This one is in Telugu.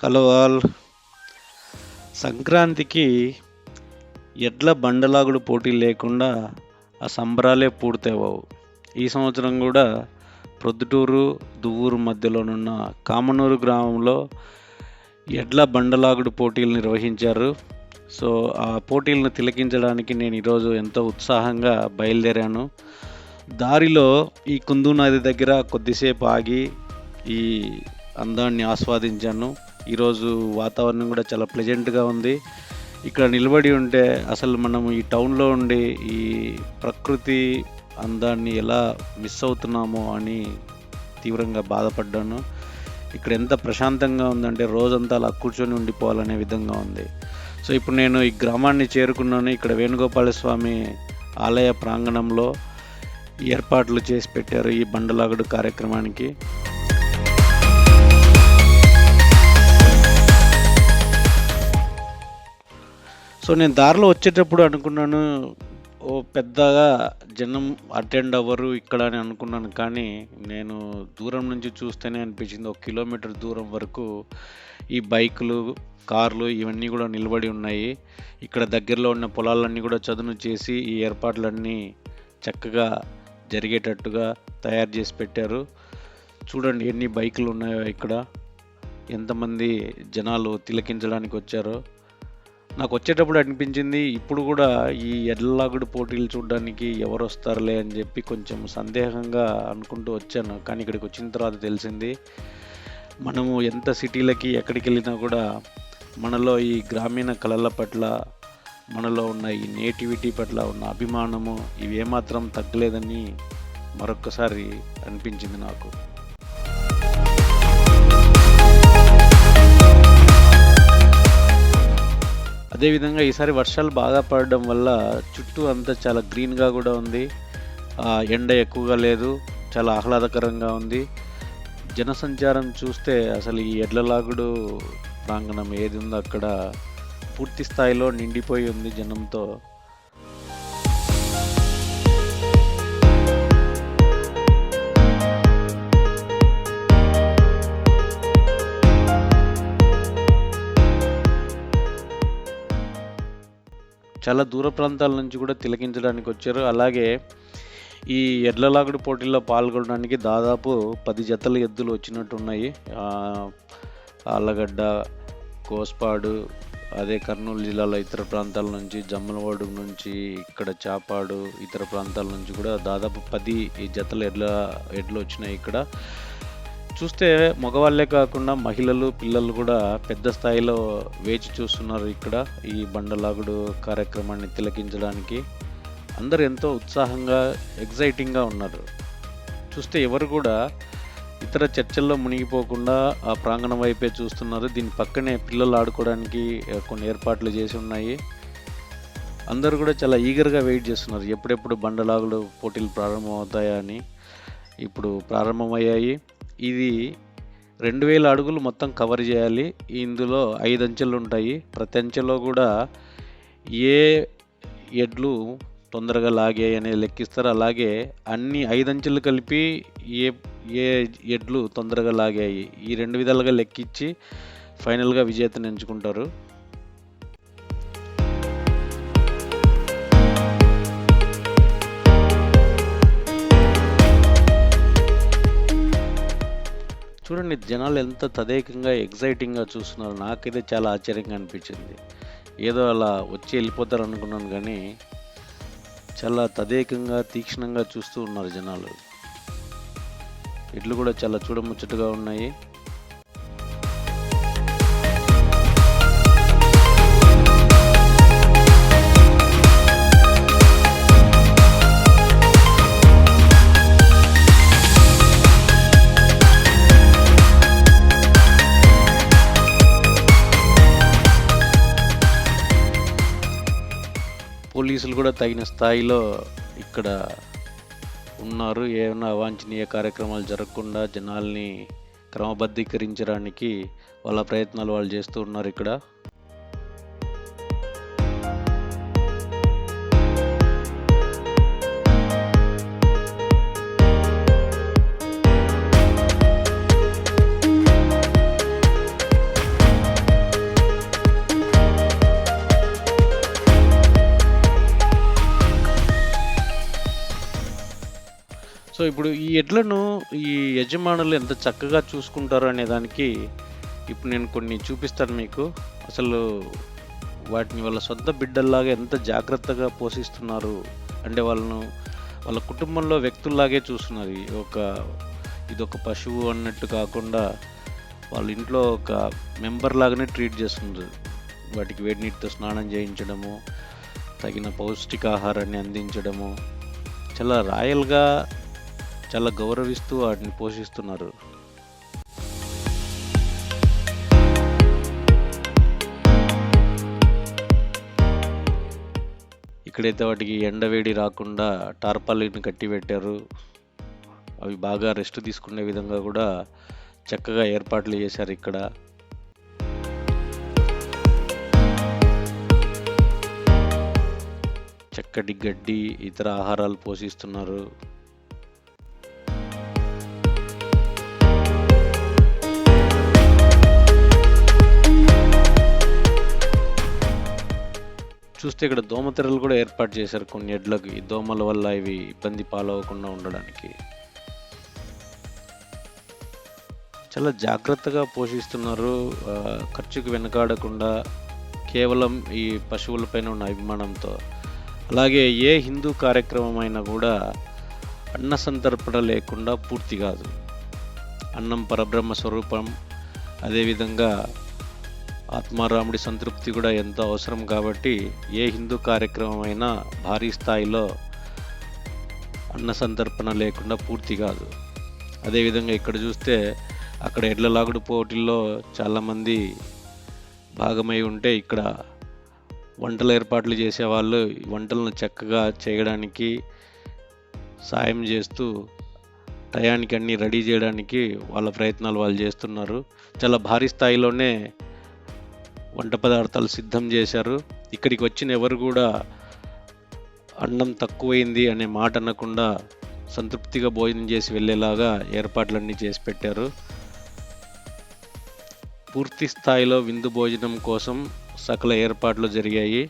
Hello all. సంక్రాంతికి ఎడ్ల బండలాగుడు పోటీ లేకుండా ఆ సంబరాలే పూర్తవవు. ఈ సంవత్సరం కూడా ప్రొద్దుటూరు దువ్వూరు మధ్యలోనున్న కామనూరు గ్రామంలో ఎడ్ల బండలాగుడు పోటీలు నిర్వహించారు. సో ఆ పోటీలను తిలకించడానికి నేను ఈరోజు ఎంతో ఉత్సాహంగా బయలుదేరాను. దారిలో ఈ కుందు నది దగ్గర కొద్దిసేపు ఆగి ఈ అందాన్ని ఆస్వాదించాను. ఈరోజు వాతావరణం కూడా చాలా ప్లెజెంట్గా ఉంది. ఇక్కడ నిలబడి ఉంటే అసలు మనం ఈ టౌన్లో ఉండి ఈ ప్రకృతి అందాన్ని ఎలా మిస్ అవుతున్నామో అని తీవ్రంగా బాధపడ్డాను. ఇక్కడ ఎంత ప్రశాంతంగా ఉందంటే రోజంతా అలా కూర్చొని ఉండిపోవాలనే విధంగా ఉంది. సో ఇప్పుడు నేను ఈ గ్రామాన్ని చేరుకున్నాను. ఇక్కడ వేణుగోపాల స్వామి ఆలయ ప్రాంగణంలో ఏర్పాట్లు చేసి పెట్టారు ఈ బండలాగుడు కార్యక్రమానికి. సో నేను దారిలో వచ్చేటప్పుడు అనుకున్నాను, ఓ పెద్దగా జనం అటెండ్ అవ్వరు ఇక్కడ అని అనుకున్నాను. కానీ నేను దూరం నుంచి చూస్తేనే అనిపించింది, 1 కిలోమీటర్ దూరం వరకు ఈ బైకులు, కార్లు ఇవన్నీ కూడా నిలబడి ఉన్నాయి. ఇక్కడ దగ్గరలో ఉన్న పొలాలన్నీ కూడా చదును చేసి ఈ ఏర్పాట్లన్నీ చక్కగా జరిగేటట్టుగా తయారు చేసి పెట్టారు. చూడండి ఎన్ని బైకులు ఉన్నాయో, ఇక్కడ ఎంతమంది జనాలు తిలకించడానికి వచ్చారో. నాకు వచ్చేటప్పుడు అనిపించింది, ఇప్పుడు కూడా ఈ ఎడ్లలాగుడు పోటీలు చూడడానికి ఎవరు వస్తారులే అని చెప్పి కొంచెం సందేహంగా అనుకుంటూ వచ్చాను. కానీ ఇక్కడికి వచ్చిన తర్వాత తెలిసింది, మనము ఎంత సిటీలకి ఎక్కడికి వెళ్ళినా కూడా మనలో ఈ గ్రామీణ కళల పట్ల, మనలో ఉన్న ఈ నేటివిటీ పట్ల ఉన్న అభిమానము ఇవి ఏమాత్రం తగ్గలేదని మరొక్కసారి అనిపించింది నాకు. అదేవిధంగా ఈసారి వర్షాలు బాగా పడడం వల్ల చుట్టూ అంతా చాలా గ్రీన్గా కూడా ఉంది. ఎండ ఎక్కువగా లేదు, చాలా ఆహ్లాదకరంగా ఉంది. జనసంచారం చూస్తే అసలు ఈ ఎడ్లలాగుడు ప్రాంగణం ఏది ఉందో అక్కడ పూర్తి స్థాయిలో నిండిపోయి ఉంది జనంతో. చాలా దూర ప్రాంతాల నుంచి కూడా తిలకించడానికి వచ్చారు. అలాగే ఈ ఎడ్లలాగుడు పోటీల్లో పాల్గొనడానికి దాదాపు 10 జతల ఎద్దులు వచ్చినట్టున్నాయి. ఆళ్ళగడ్డ, కోస్పాడు, అదే కర్నూలు జిల్లాలో ఇతర ప్రాంతాల నుంచి, జమ్మలమడుగు నుంచి, ఇక్కడ చాపాడు, ఇతర ప్రాంతాల నుంచి కూడా దాదాపు 10 ఈ జతల ఎడ్లు వచ్చినాయి. ఇక్కడ చూస్తే మగవాళ్ళే కాకుండా మహిళలు, పిల్లలు కూడా పెద్ద స్థాయిలో వేచి చూస్తున్నారు ఇక్కడ ఈ బండలాగుడు కార్యక్రమాన్ని తిలకించడానికి. అందరూ ఎంతో ఉత్సాహంగా, ఎగ్జైటింగ్గా ఉన్నారు. చూస్తే ఎవరు కూడా ఇతర చర్చల్లో మునిగిపోకుండా ఆ ప్రాంగణం వైపే చూస్తున్నారు. దీని పక్కనే పిల్లలు ఆడుకోవడానికి కొన్ని ఏర్పాట్లు చేసి ఉన్నాయి. అందరూ కూడా చాలా ఈగర్గా వెయిట్ చేస్తున్నారు, ఎప్పుడెప్పుడు బండలాగుడు పోటీలు ప్రారంభమవుతాయా అని. ఇప్పుడు ప్రారంభమయ్యాయి. ఇది 2000 అడుగులు మొత్తం కవర్ చేయాలి. ఇందులో 5 అంచెలు ఉంటాయి. ప్రతి అంచెలో కూడా ఏ ఎడ్లు తొందరగా లాగాయి అనేది లెక్కిస్తారు. అలాగే అన్ని 5 అంచెలు కలిపి ఏ ఏ ఎడ్లు తొందరగా లాగాయి, ఈ 2 విధాలుగా లెక్కించి ఫైనల్గా విజేతను ఎంచుకుంటారు. చూడండి జనాలు ఎంత తదేకంగా, ఎగ్జైటింగ్గా చూస్తున్నారు. నాకైతే చాలా ఆశ్చర్యంగా అనిపించింది. ఏదో అలా వచ్చి వెళ్ళిపోతారు అనుకున్నాను, కానీ చాలా తదేకంగా, తీక్షణంగా చూస్తూ ఉన్నారు జనాలు. ఎడ్లు కూడా చాలా చూడముచ్చటగా ఉన్నాయి. పోలీసులు కూడా తగిన స్థాయిలో ఇక్కడ ఉన్నారు. ఏమైనా అవాంఛనీయ కార్యక్రమాలు జరగకుండా జనాల్ని క్రమబద్ధీకరించడానికి వాళ్ళ ప్రయత్నాలు వాళ్ళు చేస్తూ ఉన్నారు ఇక్కడ. సో, ఇప్పుడు ఈ ఎడ్లను ఈ యజమానులు ఎంత చక్కగా చూసుకుంటారు అనే దానికి ఇప్పుడు నేను కొన్ని చూపిస్తాను మీకు. అసలు వాటిని వాళ్ళ సొంత బిడ్డల్లాగా ఎంత జాగ్రత్తగా పోషిస్తున్నారు. అంటే వాళ్ళ కుటుంబంలో వ్యక్తుల్లాగే చూస్తున్నారు. ఇదొక పశువు అన్నట్టు కాకుండా వాళ్ళ ఇంట్లో ఒక మెంబర్ లాగానే ట్రీట్ చేస్తున్నారు. వాటికి వేడి నీటితో స్నానం చేయించడము, తగిన పౌష్టికాహారాన్ని అందించడము, చాలా రాయల్‌గా, చాలా గౌరవిస్తూ వాటిని పోషిస్తున్నారు. ఇక్కడైతే వాటికి ఎండవేడి రాకుండా టార్పాలిన్ కట్టిపెట్టారు. అవి బాగా రెస్ట్ తీసుకునే విధంగా కూడా చక్కగా ఏర్పాట్లు చేశారు ఇక్కడ. చక్కటి గడ్డి, ఇతర ఆహారాలు పోషిస్తున్నారు. చూస్తే ఇక్కడ దోమతెరలు కూడా ఏర్పాటు చేశారు కొన్ని ఎడ్లకి. ఈ దోమల వల్ల ఇవి ఇబ్బంది పాలవకుండా ఉండడానికి. చాలా జాగ్రత్తగా పోషిస్తున్నారు. ఖర్చుకు వెనకాడకుండా కేవలం ఈ పశువులపైన ఉన్న అభిమానంతో. అలాగే ఏ హిందూ కార్యక్రమం అయినా కూడా అన్న సంతర్పణ లేకుండా పూర్తి కాదు. అన్నం పరబ్రహ్మ స్వరూపం. అదేవిధంగా ఆత్మారాముడి సంతృప్తి కూడా ఎంతో అవసరం కాబట్టి ఏ హిందూ కార్యక్రమం అయినా భారీ స్థాయిలో అన్న సంతర్పణ లేకుండా పూర్తి కాదు. అదేవిధంగా ఇక్కడ చూస్తే అక్కడ ఎడ్ల లాగుడు పోటీల్లో చాలామంది భాగమై ఉంటే ఇక్కడ వంటల ఏర్పాట్లు చేసేవాళ్ళు వంటలను చక్కగా చేయడానికి సాయం చేస్తూ టయానికి అన్నీ రెడీ చేయడానికి వాళ్ళ ప్రయత్నాలు వాళ్ళు చేస్తున్నారు. చాలా భారీ స్థాయిలోనే వంట పదార్థాలు సిద్ధం చేశారు. ఇక్కడికి వచ్చిన ఎవరు కూడా అన్నం తక్కువైంది అనే మాట అనకుండా సంతృప్తిగా భోజనం చేసి వెళ్ళేలాగా ఏర్పాట్లన్నీ చేసి పెట్టారు. పూర్తి స్థాయిలో విందు భోజనం కోసం సకల ఏర్పాట్లు జరిగాయి.